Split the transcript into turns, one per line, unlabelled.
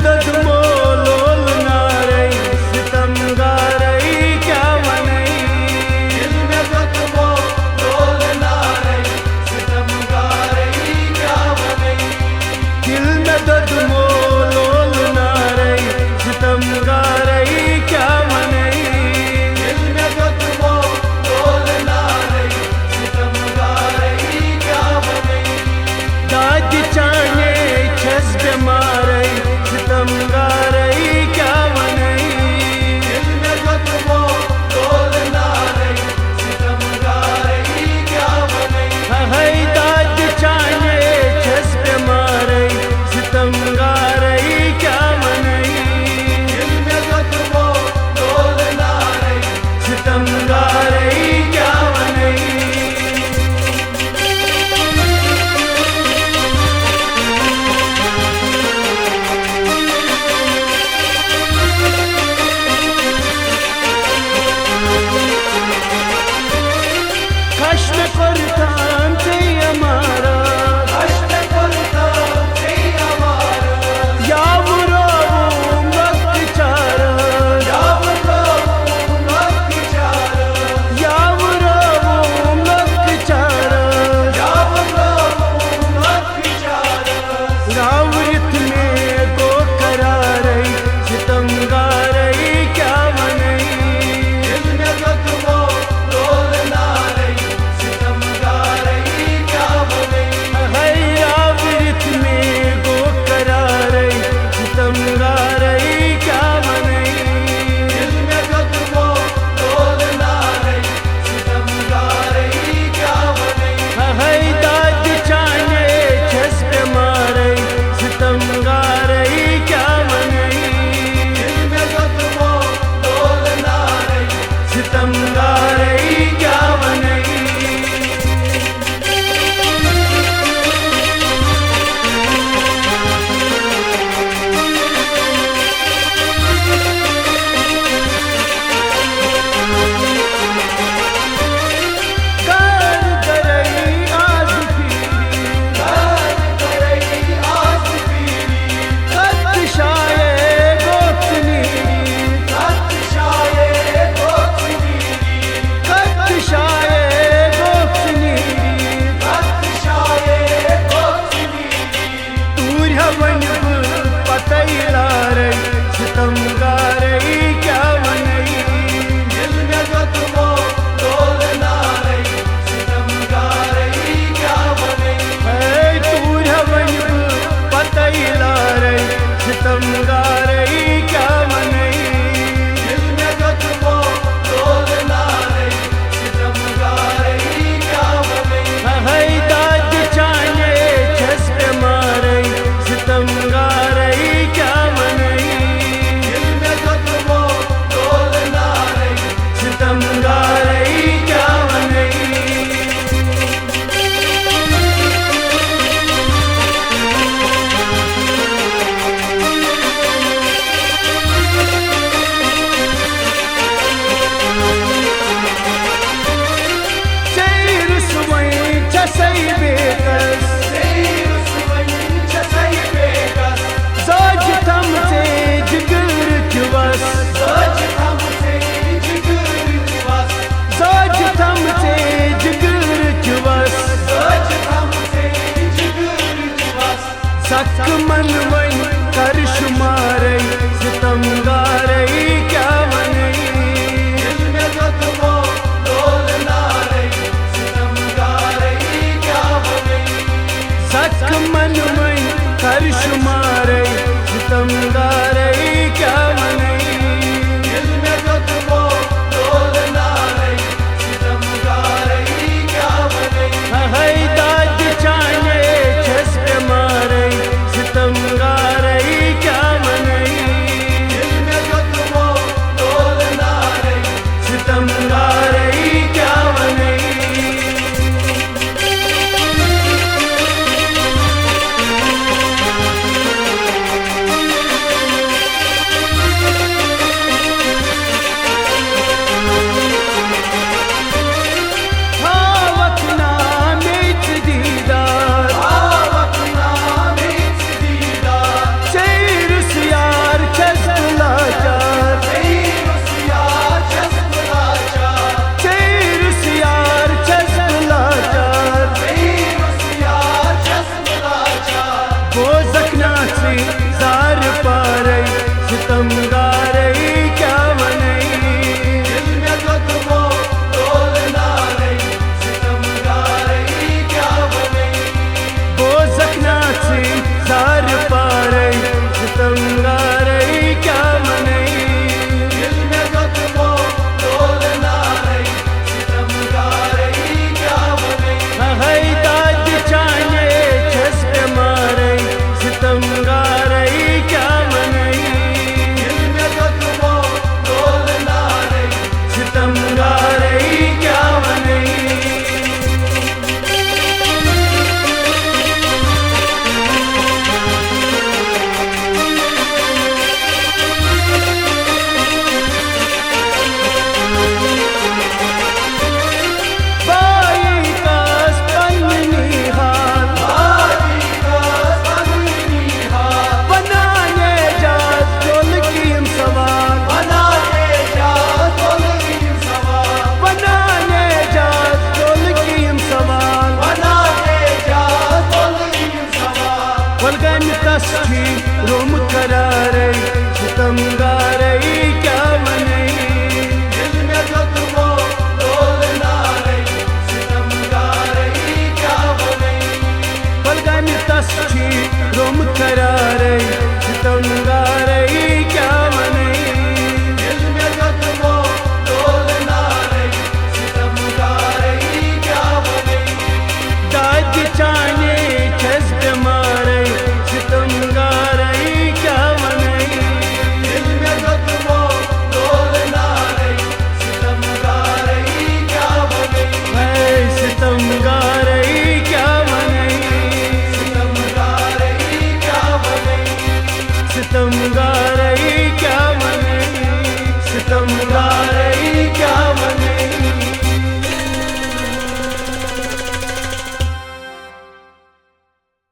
दद मोलोल नारई सितम गारई क्या मनई।
दिल में दद मोलोल नारई सितम गारई क्या मनई।
दिल में दद मोलोल नारई सितम गारई क्या मनई।
दिल में दद मोलोल नारई सितम गारई क्या मनई।
दाद चाने छस बीमारई सितम गारई क्या मनई।
दिल में दद मोलोल नारई सितम गारई क्या मनई।
है दाद चाने छस बीमारई सितम गारई क्या मनई।
दिल में दद मोलोल नारई
सितम गारई क्या मनई। कष्ट करताम ते हमारा
कष्ट करताम ते हमारा।
यावरावूम रक्तचारा
यावरावूम रक्तचारा।
यावरावूम रक्तचारा।
यावरावूम रक्तचारा।
रावरित में गो करारई सितम गारई क्या मनई।
दिल में दद मोलोल नारई सितम गारई क्या मनई।
है रावरित में गो करारई सितम गारई क्या मनई।
दिल में दद मोलोल नारई सितम गारई क्या मनई।
है दाद चाने छस बीमारई सितम गारई क्या मनई।
दिल में दद मोलोल नारई
सितम गारई क्या मनई। कार करई आज फिरी
कार करई आज फिरी।
कत शाये गोपनीरी।
कत शाये गोपनीरी।
कत शाये गोपनीरी।
कत शाये गोपनीरी।
तूर्य वन पतई लारई सितम गारई क्या मनई।
दिल में दद मोलोल नारई सितम गारई क्या मनई।
है तूर्य वन पतई लारई सितम गारई क्या मनई।
दिल में दद मोलोल नारई सितम गारई क्या मनई।
है दाद चाने छस बीमारई सितम गारई क्या मनई।
दिल में दद मोलोल नारई
सितम गारई क्या मनई। चैर सुवई छसई बेकस
सैर सुवई छसई बेकस।
साज थम से जिगर जुवस।
सच हमसे जिगर जुवस।
साज थम से जिगर जुवस।
सच हमसे जिगर जुवस।
सक मन वई कर शुमारई सितम गारई क्या मनई।
दिल में दद मोलोल नारई सितम गारई क्या मनई।
सक मन वई कर शुमारई सितम गारई क्या मनई।
दिल में दद मोलोल नारई सितम गारई क्या मनई।
है दाद चाने छस बीमारई सितम गारई क्या मनई।
दिल में दद मोलोल नारई
सितम गारई क्या मनई। फलगन तस्ठी रोम करारे सितमगारे क्या वने
दिल में जो तुमो डोलना रे सितमगारे क्या बने
फलगन तस्ठी रोम करारे सितमगारे क्या वने
दिल में जो तुमो डोलना रे सितमगारे क्या बने
दाद चाने छस मारे सितमगारे क्या वने
दिल में जो तुमो डोलना रे सितमगारे क्या बने
सितमगारे क्या वने
सितमगारे क्या बने
सितमगारे क्या वने सितमगारे